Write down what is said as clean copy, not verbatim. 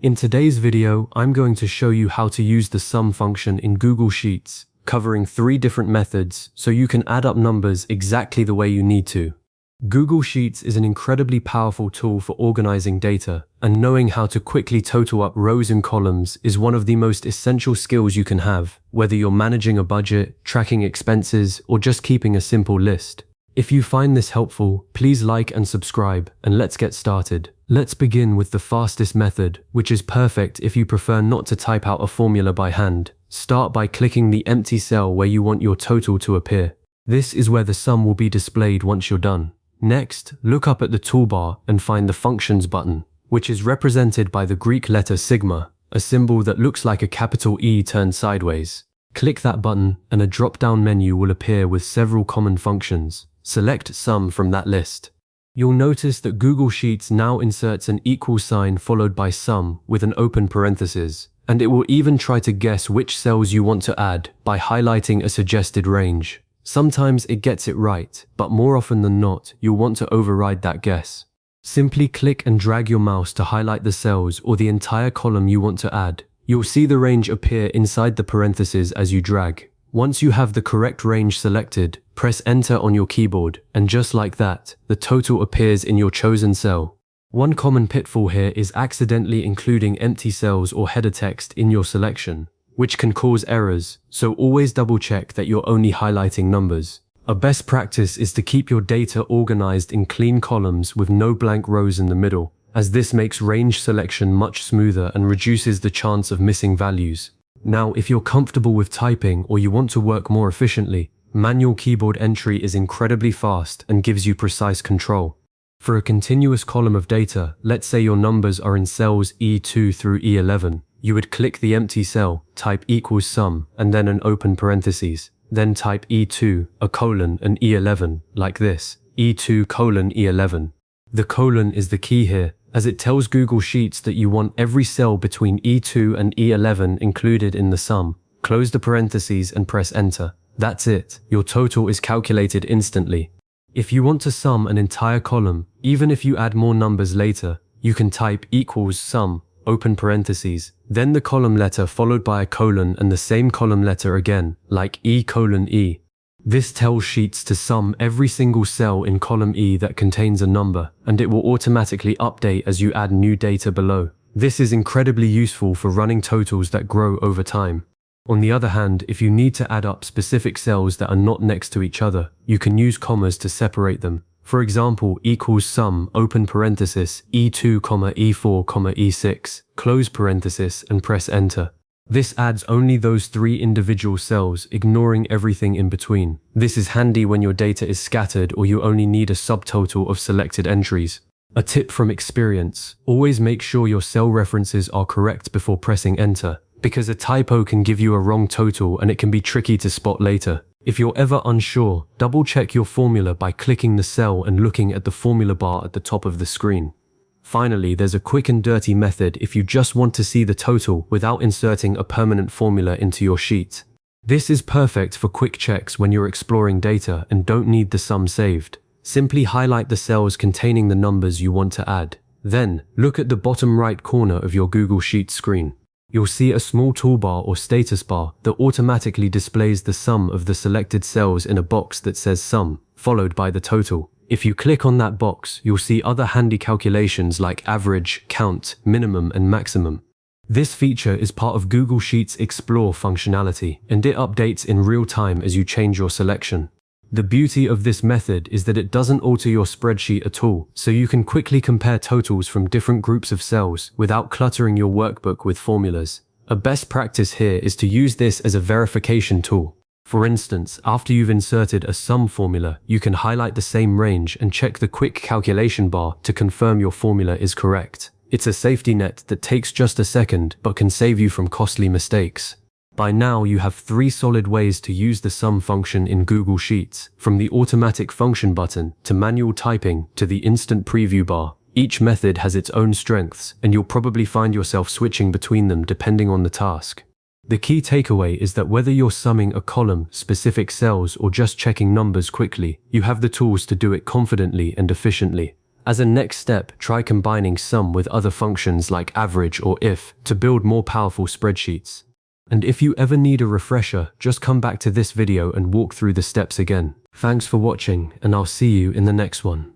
In today's video, I'm going to show you how to use the sum function in Google Sheets, covering 3 different methods so you can add up numbers exactly the way you need to. Google Sheets is an incredibly powerful tool for organizing data, and knowing how to quickly total up rows and columns is one of the most essential skills you can have, whether you're managing a budget, tracking expenses, or just keeping a simple list. If you find this helpful, please like and subscribe, and let's get started. Let's begin with the fastest method, which is perfect if you prefer not to type out a formula by hand. Start by clicking the empty cell where you want your total to appear. This is where the sum will be displayed once you're done. Next, look up at the toolbar and find the Functions button, which is represented by the Greek letter sigma, a symbol that looks like a capital E turned sideways. Click that button and a drop-down menu will appear with several common functions. Select Sum from that list. You'll notice that Google Sheets now inserts an equal sign followed by sum with an open parenthesis, and it will even try to guess which cells you want to add by highlighting a suggested range. Sometimes it gets it right, but more often than not, you'll want to override that guess. Simply click and drag your mouse to highlight the cells or the entire column you want to add. You'll see the range appear inside the parentheses as you drag. Once you have the correct range selected, press Enter on your keyboard, and just like that, the total appears in your chosen cell. One common pitfall here is accidentally including empty cells or header text in your selection, which can cause errors, so always double check that you're only highlighting numbers. A best practice is to keep your data organized in clean columns with no blank rows in the middle, as this makes range selection much smoother and reduces the chance of missing values. Now, if you're comfortable with typing or you want to work more efficiently, manual keyboard entry is incredibly fast and gives you precise control. For a continuous column of data, let's say your numbers are in cells E2 through E11, you would click the empty cell, type equals sum, and then an open parentheses. Then type E2, a colon, and E11, like this, E2 colon E11. The colon is the key here, as it tells Google Sheets that you want every cell between E2 and E11 included in the sum. Close the parentheses and press Enter. That's it, your total is calculated instantly. If you want to sum an entire column, even if you add more numbers later, you can type equals sum, open parentheses, then the column letter followed by a colon and the same column letter again, like E colon E. This tells Sheets to sum every single cell in column E that contains a number, and it will automatically update as you add new data below. This is incredibly useful for running totals that grow over time. On the other hand, if you need to add up specific cells that are not next to each other, you can use commas to separate them. For example, equals sum, open parenthesis, E2, E4, E6, close parenthesis, and press Enter. This adds only those 3 individual cells, ignoring everything in between. This is handy when your data is scattered or you only need a subtotal of selected entries. A tip from experience: always make sure your cell references are correct before pressing Enter, because a typo can give you a wrong total and it can be tricky to spot later. If you're ever unsure, double check your formula by clicking the cell and looking at the formula bar at the top of the screen. Finally, there's a quick and dirty method if you just want to see the total without inserting a permanent formula into your sheet. This is perfect for quick checks when you're exploring data and don't need the sum saved. Simply highlight the cells containing the numbers you want to add. Then, look at the bottom right corner of your Google Sheets screen. You'll see a small toolbar or status bar that automatically displays the sum of the selected cells in a box that says sum, followed by the total. If you click on that box, you'll see other handy calculations like average, count, minimum, and maximum. This feature is part of Google Sheets Explore functionality, and it updates in real time as you change your selection. The beauty of this method is that it doesn't alter your spreadsheet at all, so you can quickly compare totals from different groups of cells without cluttering your workbook with formulas. A best practice here is to use this as a verification tool. For instance, after you've inserted a sum formula, you can highlight the same range and check the quick calculation bar to confirm your formula is correct. It's a safety net that takes just a second but can save you from costly mistakes. By now, you have 3 solid ways to use the sum function in Google Sheets, from the automatic function button to manual typing to the instant preview bar. Each method has its own strengths, and you'll probably find yourself switching between them depending on the task. The key takeaway is that whether you're summing a column, specific cells, or just checking numbers quickly, you have the tools to do it confidently and efficiently. As a next step, try combining sum with other functions like average or if to build more powerful spreadsheets. And if you ever need a refresher, just come back to this video and walk through the steps again. Thanks for watching, and I'll see you in the next one.